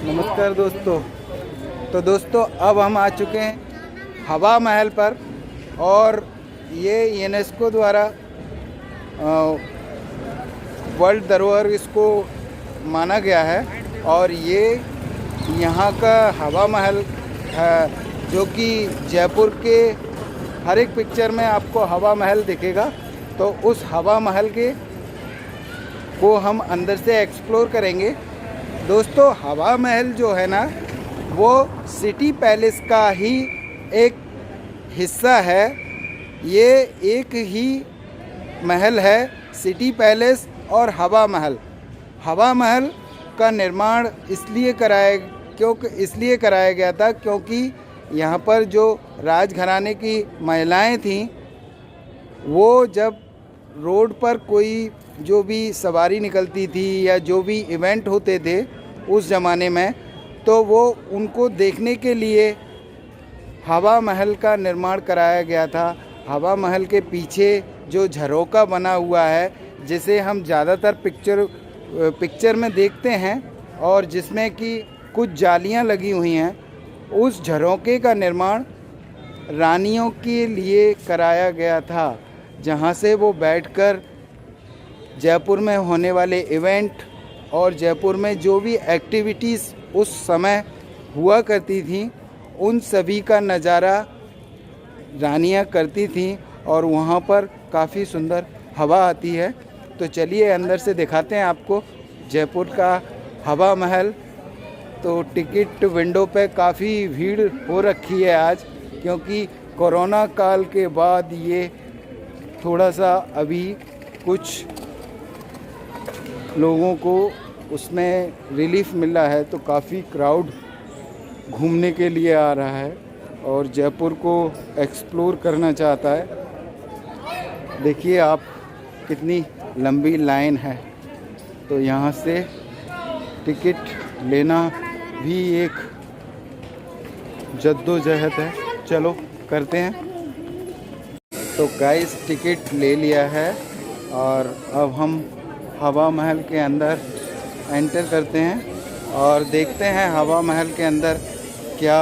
नमस्कार दोस्तों। तो दोस्तों अब हम आ चुके हैं हवा महल पर, और ये यूनेस्को द्वारा वर्ल्ड धरोहर इसको माना गया है। और ये यहाँ का हवा महल है, जो कि जयपुर के हर एक पिक्चर में आपको हवा महल दिखेगा। तो उस हवा महल को हम अंदर से एक्सप्लोर करेंगे। दोस्तों हवा महल जो है ना, वो सिटी पैलेस का ही एक हिस्सा है। ये एक ही महल है, सिटी पैलेस और हवा महल। हवा महल का निर्माण इसलिए कराया गया था क्योंकि यहाँ पर जो राजघराने की महिलाएं थीं, वो जब रोड पर कोई जो भी सवारी निकलती थी या जो भी इवेंट होते थे उस ज़माने में, तो वो उनको देखने के लिए हवा महल का निर्माण कराया गया था। हवा महल के पीछे जो झरोका बना हुआ है, जिसे हम ज़्यादातर पिक्चर में देखते हैं, और जिसमें कि कुछ जालियां लगी हुई हैं, उस झरोके का निर्माण रानियों के लिए कराया गया था, जहां से वो बैठकर जयपुर में होने वाले इवेंट और जयपुर में जो भी एक्टिविटीज़ उस समय हुआ करती थी, उन सभी का नज़ारा रानियां करती थीं। और वहाँ पर काफ़ी सुंदर हवा आती है। तो चलिए अंदर से दिखाते हैं आपको जयपुर का हवा महल। तो टिकट विंडो पे काफ़ी भीड़ हो रखी है आज, क्योंकि कोरोना काल के बाद ये थोड़ा सा अभी कुछ लोगों को उसमें रिलीफ मिला है। तो काफ़ी क्राउड घूमने के लिए आ रहा है और जयपुर को एक्सप्लोर करना चाहता है। देखिए आप, कितनी लंबी लाइन है। तो यहाँ से टिकट लेना भी एक जद्दोजहद है। चलो करते हैं। तो गाइस टिकट ले लिया है और अब हम हवा महल के अंदर एंटर करते हैं और देखते हैं हवा महल के अंदर क्या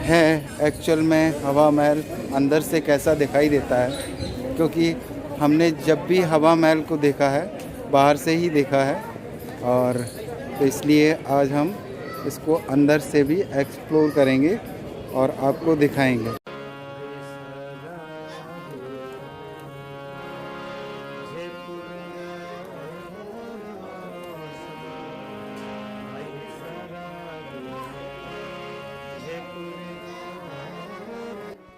है एक्चुअल में। हवा महल अंदर से कैसा दिखाई देता है, क्योंकि हमने जब भी हवा महल को देखा है बाहर से ही देखा है, और तो इसलिए आज हम इसको अंदर से भी एक्सप्लोर करेंगे और आपको दिखाएंगे।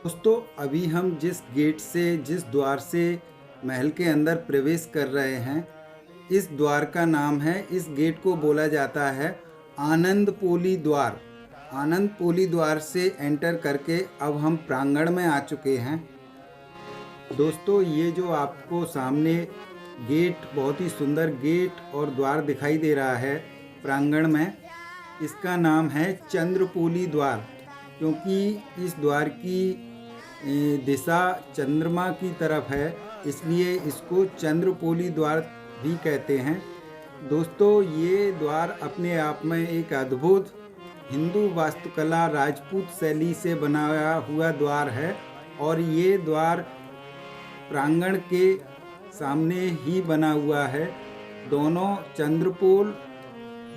दोस्तों अभी हम जिस द्वार से महल के अंदर प्रवेश कर रहे हैं, इस द्वार का नाम है, इस गेट को बोला जाता है आनंदपोली द्वार। आनंदपोली द्वार से एंटर करके अब हम प्रांगण में आ चुके हैं। दोस्तों ये जो आपको सामने गेट, बहुत ही सुंदर गेट और द्वार दिखाई दे रहा है प्रांगण में, इसका नाम है चंद्रपोली द्वार, क्योंकि इस द्वार की दिशा चंद्रमा की तरफ है, इसलिए इसको चंद्रपोली द्वार भी कहते हैं। दोस्तों ये द्वार अपने आप में एक अद्भुत हिंदू वास्तुकला राजपूत शैली से बनाया हुआ द्वार है, और ये द्वार प्रांगण के सामने ही बना हुआ है। दोनों चंद्रपोल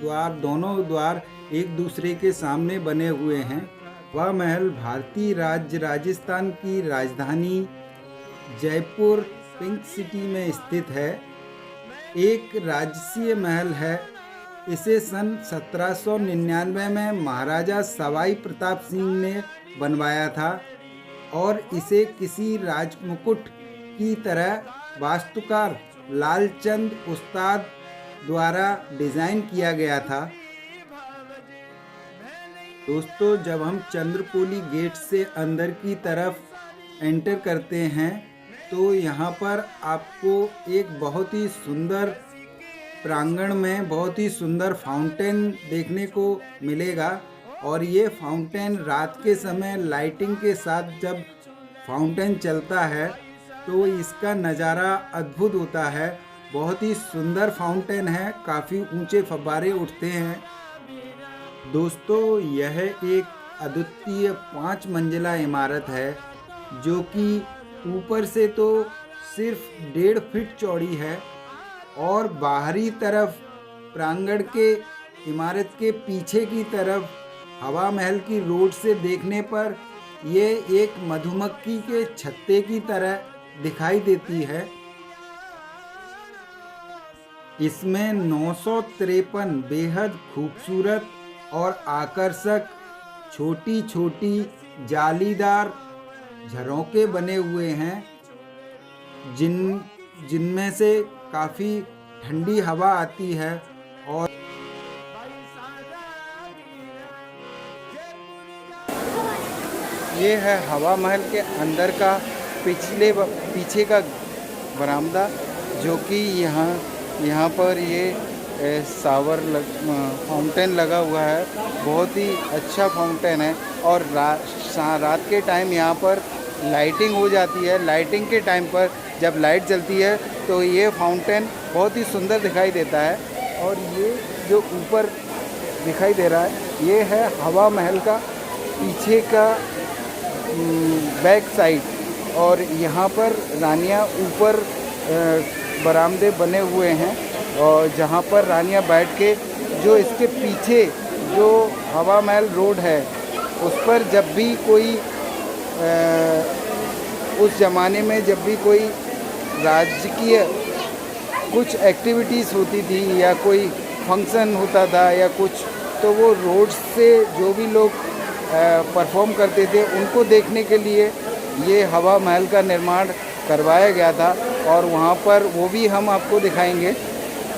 द्वार, दोनों द्वार एक दूसरे के सामने बने हुए हैं। वह महल भारतीय राज्य राजस्थान की राजधानी जयपुर पिंक सिटी में स्थित है। एक राजसीय महल है। इसे सन 1799 में महाराजा सवाई प्रताप सिंह ने बनवाया था, और इसे किसी राजमुकुट की तरह वास्तुकार लालचंद उस्ताद द्वारा डिज़ाइन किया गया था। दोस्तों जब हम चंद्रपोली गेट से अंदर की तरफ एंटर करते हैं, तो यहाँ पर आपको एक बहुत ही सुंदर प्रांगण में बहुत ही सुंदर फाउंटेन देखने को मिलेगा। और ये फाउंटेन रात के समय लाइटिंग के साथ जब फाउंटेन चलता है तो इसका नज़ारा अद्भुत होता है। बहुत ही सुंदर फाउंटेन है, काफ़ी ऊंचे फव्वारे उठते हैं। दोस्तों यह एक अद्वितीय 5 मंजिला इमारत है जो कि ऊपर से तो सिर्फ 1.5 फीट चौड़ी है और बाहरी तरफ प्रांगण के इमारत के पीछे की तरफ हवा महल की रोड से देखने पर ये एक मधुमक्खी के छत्ते की तरह दिखाई देती है। इसमें 953 बेहद खूबसूरत और आकर्षक छोटी छोटी जालीदार झरोखे बने हुए हैं जिनमें से काफ़ी ठंडी हवा आती है। और ये है हवा महल के अंदर का पीछे का बरामदा, जो कि यहाँ पर ये फाउंटेन लगा हुआ है। बहुत ही अच्छा फाउंटेन है और रात के टाइम यहाँ पर लाइटिंग हो जाती है। लाइटिंग के टाइम पर जब लाइट जलती है तो ये फाउंटेन बहुत ही सुंदर दिखाई देता है। और ये जो ऊपर दिखाई दे रहा है ये है हवा महल का पीछे का बैक साइड। और यहाँ पर रानियाँ ऊपर बरामदे बने हुए हैं और जहाँ पर रानियाँ बैठ के जो इसके पीछे जो हवा महल रोड है उस पर जब भी कोई उस ज़माने में जब भी कोई राजकीय कुछ एक्टिविटीज़ होती थी या कोई फंक्शन होता था या कुछ, तो वो रोड से जो भी लोग परफॉर्म करते थे उनको देखने के लिए ये हवा महल का निर्माण करवाया गया था। और वहाँ पर वो भी हम आपको दिखाएंगे।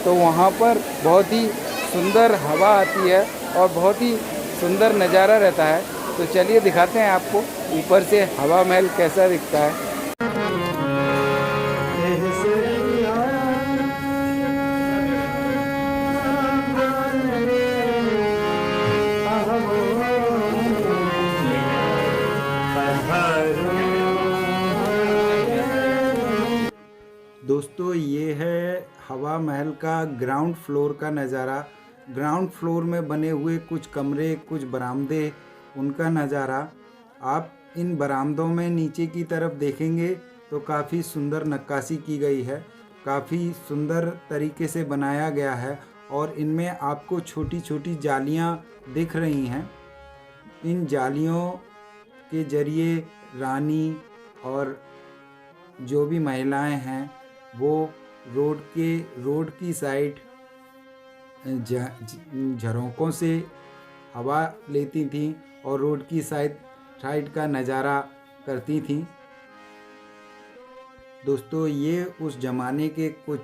तो वहाँ पर बहुत ही सुंदर हवा आती है और बहुत ही सुंदर नज़ारा रहता है। तो चलिए दिखाते हैं आपको ऊपर से हवा महल कैसा दिखता है। दोस्तों ये है हवा महल का ग्राउंड फ्लोर का नज़ारा। ग्राउंड फ्लोर में बने हुए कुछ कमरे, कुछ बरामदे, उनका नज़ारा। आप इन बरामदों में नीचे की तरफ देखेंगे तो काफ़ी सुंदर नक्काशी की गई है, काफ़ी सुंदर तरीके से बनाया गया है। और इनमें आपको छोटी छोटी जालियां दिख रही हैं। इन जालियों के जरिए रानी और जो भी महिलाएं हैं वो रोड की साइड झरोकों से हवा लेती थीं और रोड की साइड का नज़ारा करती थीं। दोस्तों ये उस ज़माने के कुछ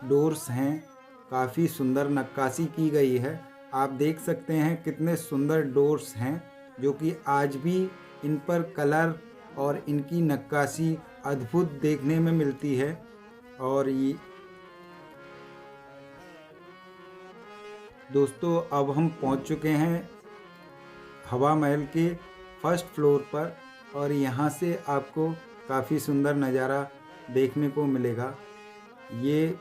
डोर्स हैं, काफ़ी सुंदर नक्काशी की गई है। आप देख सकते हैं कितने सुंदर डोर्स हैं जो कि आज भी इन पर कलर और इनकी नक्काशी अद्भुत देखने में मिलती है। और ये दोस्तों अब हम पहुंच चुके हैं हवा महल के फर्स्ट फ्लोर पर और यहाँ से आपको काफ़ी सुंदर नज़ारा देखने को मिलेगा। ये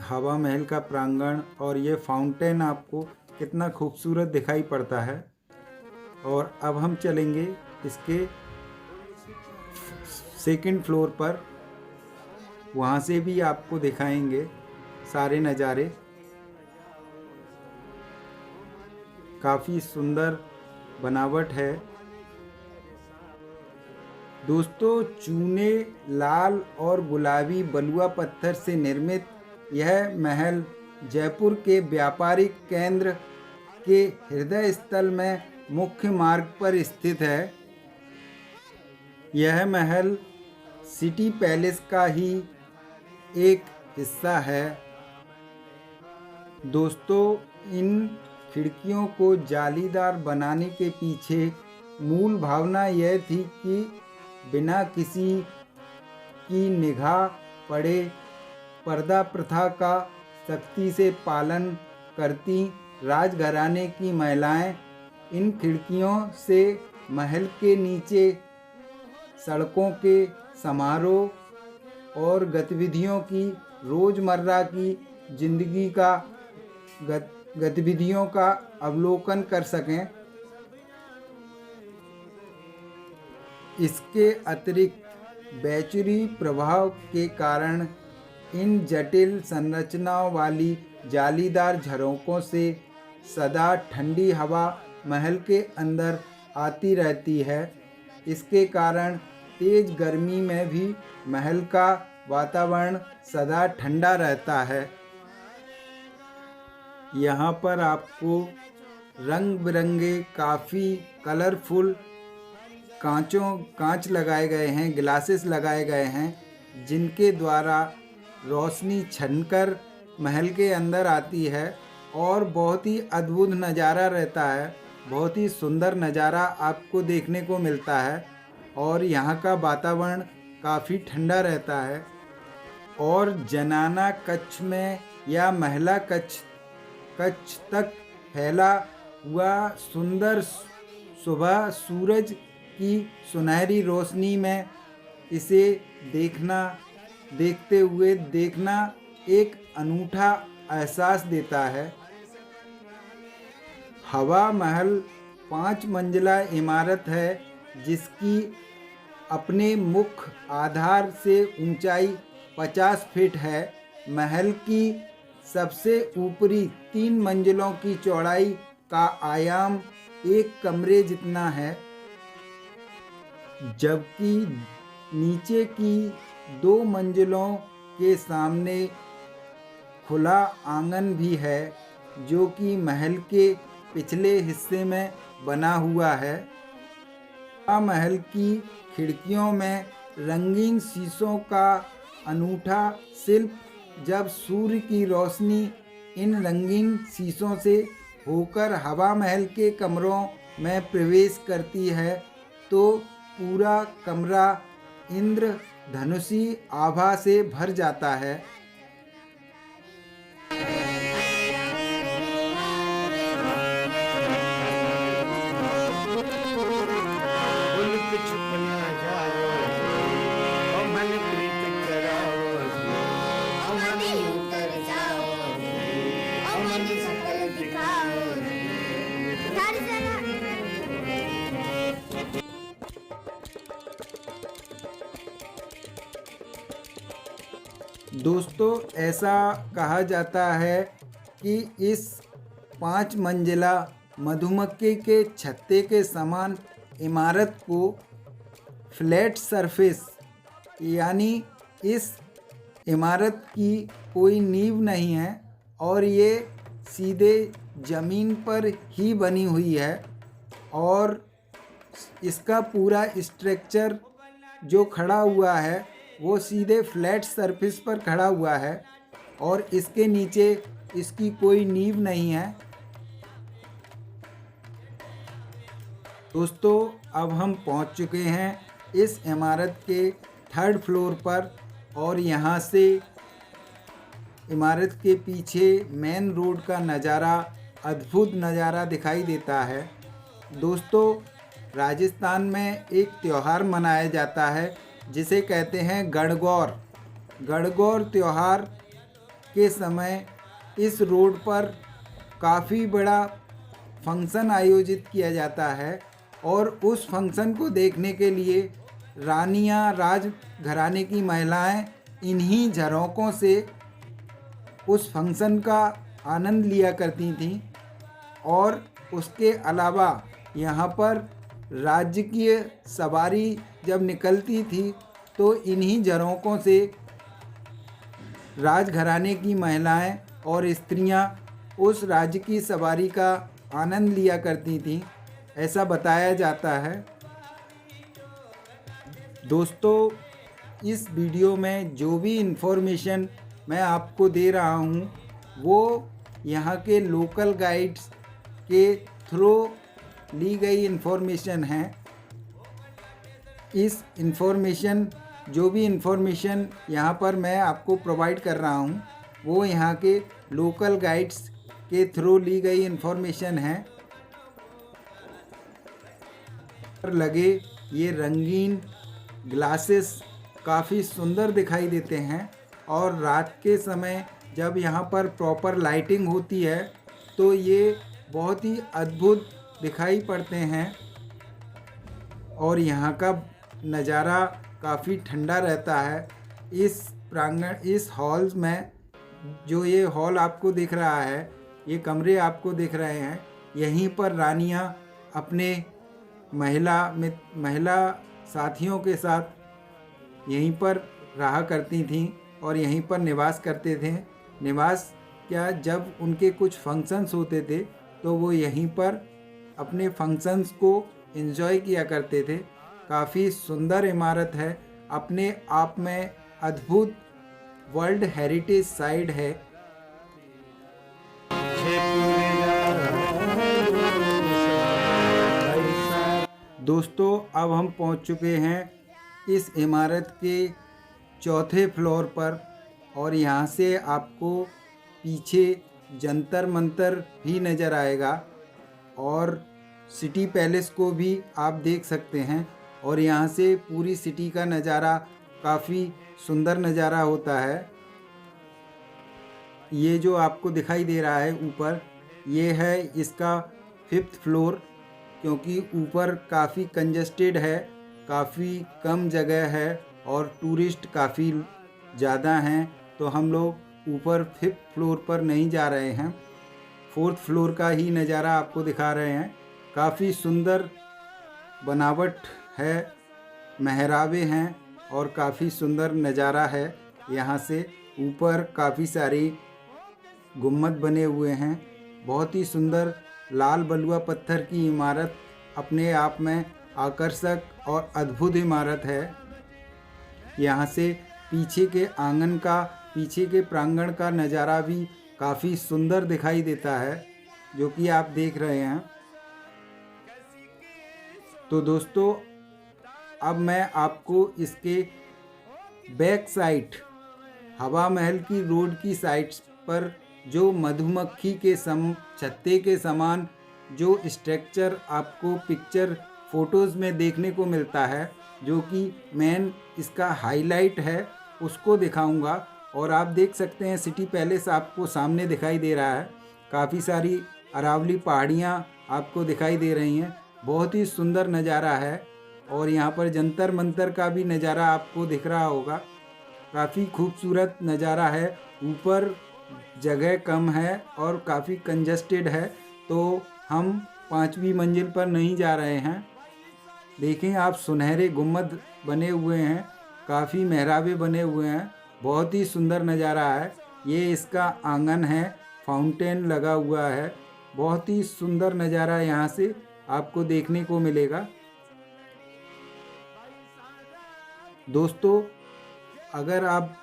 हवा महल का प्रांगण और ये फाउंटेन आपको कितना खूबसूरत दिखाई पड़ता है। और अब हम चलेंगे इसके सेकंड फ्लोर पर, वहाँ से भी आपको दिखाएंगे सारे नज़ारे। काफ़ी सुंदर बनावट है। दोस्तों चूने, लाल और गुलाबी बलुआ पत्थर से निर्मित यह महल जयपुर के व्यापारिक केंद्र के हृदय स्थल में मुख्य मार्ग पर स्थित है। यह महल सिटी पैलेस का ही एक हिस्सा है। दोस्तों इन खिड़कियों को जालीदार बनाने के पीछे मूल भावना यह थी कि बिना किसी की निगाह पड़े पर्दा प्रथा का सख्ती से पालन करती राजघराने की महिलाएं इन खिड़कियों से महल के नीचे सड़कों के समारोह और गतिविधियों की रोज़मर्रा की ज़िंदगी का गतिविधियों का अवलोकन कर सकें। इसके अतिरिक्त बैचुरी प्रभाव के कारण इन जटिल संरचनाओं वाली जालीदार झरोकों से सदा ठंडी हवा महल के अंदर आती रहती है। इसके कारण तेज गर्मी में भी महल का वातावरण सदा ठंडा रहता है। यहाँ पर आपको रंग बिरंगे काफ़ी कलरफुल कांच लगाए गए हैं, ग्लासेस लगाए गए हैं, जिनके द्वारा रोशनी छनकर महल के अंदर आती है और बहुत ही अद्भुत नज़ारा रहता है। बहुत ही सुंदर नज़ारा आपको देखने को मिलता है और यहाँ का वातावरण काफ़ी ठंडा रहता है। और जनाना कक्ष में या महिला कक्ष तक फैला हुआ सुंदर सुबह सूरज की सुनहरी रोशनी में इसे देखते हुए देखना एक अनूठा एहसास देता है। हवा महल 5 मंजिला इमारत है, जिसकी अपने मुख्य आधार से ऊंचाई 50 फीट है। महल की सबसे ऊपरी 3 मंजिलों की चौड़ाई का आयाम एक कमरे जितना है, जबकि नीचे की 2 मंजिलों के सामने खुला आंगन भी है, जो कि महल के पिछले हिस्से में बना हुआ है। महल की खिड़कियों में रंगीन शीशों का अनूठा शिल्प, जब सूर्य की रोशनी इन रंगीन शीशों से होकर हवा महल के कमरों में प्रवेश करती है तो पूरा कमरा इंद्रधनुषी आभा से भर जाता है। दोस्तों, ऐसा कहा जाता है कि इस 5 मंजिला मधुमक्खी के छत्ते के समान इमारत को फ्लैट सरफेस, यानी इस इमारत की कोई नींव नहीं है और ये सीधे ज़मीन पर ही बनी हुई है और इसका पूरा स्ट्रक्चर जो खड़ा हुआ है वो सीधे फ्लैट सरफेस पर खड़ा हुआ है और इसके नीचे इसकी कोई नींव नहीं है। दोस्तों, अब हम पहुंच चुके हैं इस इमारत के 3rd फ्लोर पर और यहाँ से इमारत के पीछे मेन रोड का नज़ारा, अद्भुत नज़ारा दिखाई देता है। दोस्तों, राजस्थान में एक त्यौहार मनाया जाता है जिसे कहते हैं गणगौर। गणगौर त्यौहार के समय इस रोड पर काफ़ी बड़ा फंक्शन आयोजित किया जाता है और उस फंक्शन को देखने के लिए रानियां, राजघराने की महिलाएं इन्हीं झरोकों से उस फंक्शन का आनंद लिया करती थीं। और उसके अलावा यहाँ पर राजकीय सवारी जब निकलती थी तो इन्हीं झरोकों से राजघराने की महिलाएं और स्त्रियां उस राज्य की सवारी का आनंद लिया करती थीं, ऐसा बताया जाता है। दोस्तों, इस वीडियो में जो भी इन्फॉर्मेशन मैं आपको दे रहा हूँ वो यहाँ के लोकल गाइड्स के थ्रू ली गई इन्फॉर्मेशन है। इस इन्फॉर्मेशन, जो भी इन्फॉर्मेशन यहाँ पर मैं आपको प्रोवाइड कर रहा हूँ वो यहाँ के लोकल गाइड्स के थ्रू ली गई इन्फॉर्मेशन है। पर लगे ये रंगीन ग्लासेस काफ़ी सुंदर दिखाई देते हैं और रात के समय जब यहाँ पर प्रॉपर लाइटिंग होती है तो ये बहुत ही अद्भुत दिखाई पड़ते हैं। और यहाँ का नज़ारा काफ़ी ठंडा रहता है। इस प्रांगण, इस हॉल में, जो ये हॉल आपको दिख रहा है, ये कमरे आपको दिख रहे हैं, यहीं पर रानियाँ अपने महिला साथियों के साथ यहीं पर रहा करती थीं और यहीं पर निवास करते थे। निवास क्या, जब उनके कुछ फंक्शंस होते थे तो वो यहीं पर अपने फंक्शंस को एंजॉय किया करते थे। काफ़ी सुंदर इमारत है, अपने आप में अद्भुत वर्ल्ड हेरिटेज साइट है। दोस्तों, अब हम पहुंच चुके हैं इस इमारत के चौथे फ्लोर पर और यहाँ से आपको पीछे जंतर मंतर भी नज़र आएगा और सिटी पैलेस को भी आप देख सकते हैं। और यहाँ से पूरी सिटी का नज़ारा काफ़ी सुंदर नज़ारा होता है। ये जो आपको दिखाई दे रहा है ऊपर, ये है इसका 5th फ्लोर, क्योंकि ऊपर काफ़ी कंजस्टेड है, काफ़ी कम जगह है और टूरिस्ट काफ़ी ज़्यादा हैं, तो हम लोग ऊपर 5th फ्लोर पर नहीं जा रहे हैं। 4th फ्लोर का ही नज़ारा आपको दिखा रहे हैं। काफ़ी सुंदर बनावट है, मेहराबें हैं और काफ़ी सुंदर नज़ारा है। यहाँ से ऊपर काफ़ी सारी गुम्बद बने हुए हैं। बहुत ही सुंदर लाल बलुआ पत्थर की इमारत, अपने आप में आकर्षक और अद्भुत इमारत है। यहाँ से पीछे के प्रांगण का नज़ारा भी काफ़ी सुंदर दिखाई देता है, जो कि आप देख रहे हैं। तो दोस्तों, अब मैं आपको इसके बैक साइड, हवा महल की रोड की साइड पर जो मधुमक्खी के छत्ते के समान जो स्ट्रक्चर आपको पिक्चर फ़ोटोज़ में देखने को मिलता है, जो कि मेन इसका हाईलाइट है, उसको दिखाऊंगा। और आप देख सकते हैं सिटी पैलेस आपको सामने दिखाई दे रहा है। काफ़ी सारी अरावली पहाड़ियाँ आपको दिखाई दे रही हैं। बहुत ही सुंदर नज़ारा है। और यहाँ पर जंतर मंतर का भी नज़ारा आपको दिख रहा होगा। काफ़ी खूबसूरत नज़ारा है। ऊपर जगह कम है और काफ़ी कंजस्टेड है, तो हम 5वीं मंजिल पर नहीं जा रहे हैं। देखें आप, सुनहरे गुम्बद बने हुए हैं, काफ़ी मेहराबे बने हुए हैं। बहुत ही सुंदर नज़ारा है। ये इसका आंगन है, फाउंटेन लगा हुआ है। बहुत ही सुंदर नज़ारा यहाँ से आपको देखने को मिलेगा। दोस्तों, अगर आप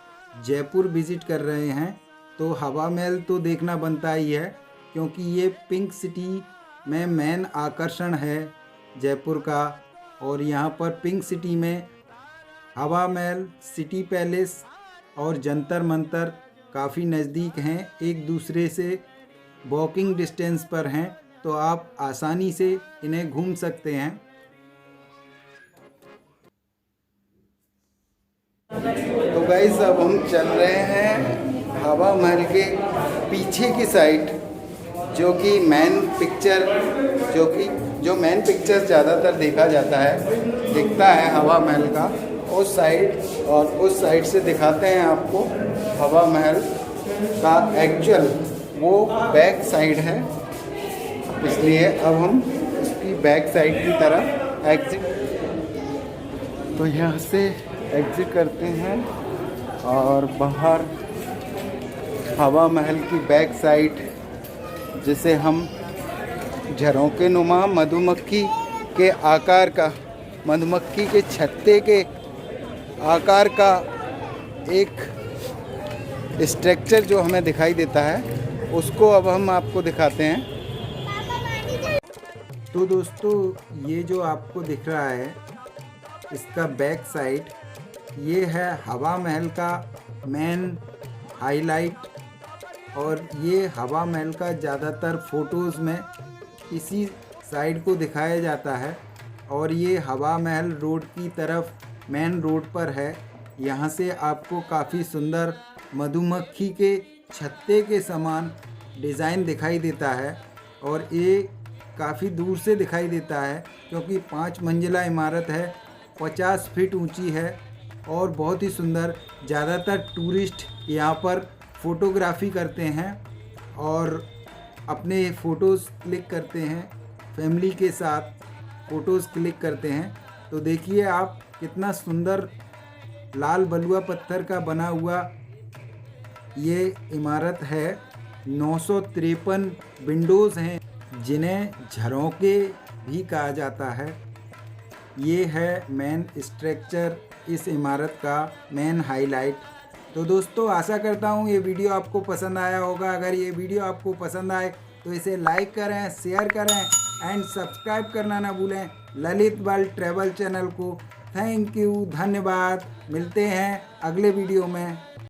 जयपुर विज़िट कर रहे हैं तो हवा महल तो देखना बनता ही है, क्योंकि ये पिंक सिटी में मेन आकर्षण है जयपुर का। और यहाँ पर पिंक सिटी में हवा महल, सिटी पैलेस और जंतर मंतर काफ़ी नज़दीक हैं, एक दूसरे से वॉकिंग डिस्टेंस पर हैं, तो आप आसानी से इन्हें घूम सकते हैं। तो गाइस, अब हम चल रहे हैं हवा महल के पीछे की साइड, जो कि मेन पिक्चर ज़्यादातर देखा जाता है, दिखता है हवा महल का उस साइड। और उस साइड से दिखाते हैं आपको हवा महल का एक्चुअल वो बैक साइड है। इसलिए अब हम इसकी बैक साइड की तरफ एग्ज़िट, तो यहाँ से एग्ज़िट करते हैं और बाहर हवा महल की बैक साइड, जिसे हम झरोखे नुमा मधुमक्खी के आकार का, मधुमक्खी के छत्ते के आकार का एक स्ट्रक्चर जो हमें दिखाई देता है, उसको अब हम आपको दिखाते हैं। तो दोस्तों, ये जो आपको दिख रहा है इसका बैक साइड, ये है हवा महल का मेन हाईलाइट। और ये हवा महल का ज़्यादातर फ़ोटोज़ में इसी साइड को दिखाया जाता है। और ये हवा महल रोड की तरफ मेन रोड पर है। यहाँ से आपको काफ़ी सुंदर मधुमक्खी के छत्ते के समान डिज़ाइन दिखाई देता है और ये काफ़ी दूर से दिखाई देता है क्योंकि 5 मंजिला इमारत है, 50 फीट ऊंची है और बहुत ही सुंदर। ज़्यादातर टूरिस्ट यहाँ पर फ़ोटोग्राफी करते हैं और अपने फ़ोटोज़ क्लिक करते हैं, फैमिली के साथ फ़ोटोज़ क्लिक करते हैं। तो देखिए आप कितना सुंदर लाल बलुआ पत्थर का बना हुआ ये इमारत है। 953 विंडोज़ हैं जिन्हें झरोखे भी कहा जाता है। ये है मेन स्ट्रक्चर, इस इमारत का मेन हाईलाइट। तो दोस्तों आशा करता हूँ ये वीडियो आपको पसंद आया होगा। अगर ये वीडियो आपको पसंद आए तो इसे लाइक करें, शेयर करें एंड सब्सक्राइब करना ना भूलें ललित वर्ल्ड ट्रैवल चैनल को। थैंक यू, धन्यवाद। मिलते हैं अगले वीडियो में।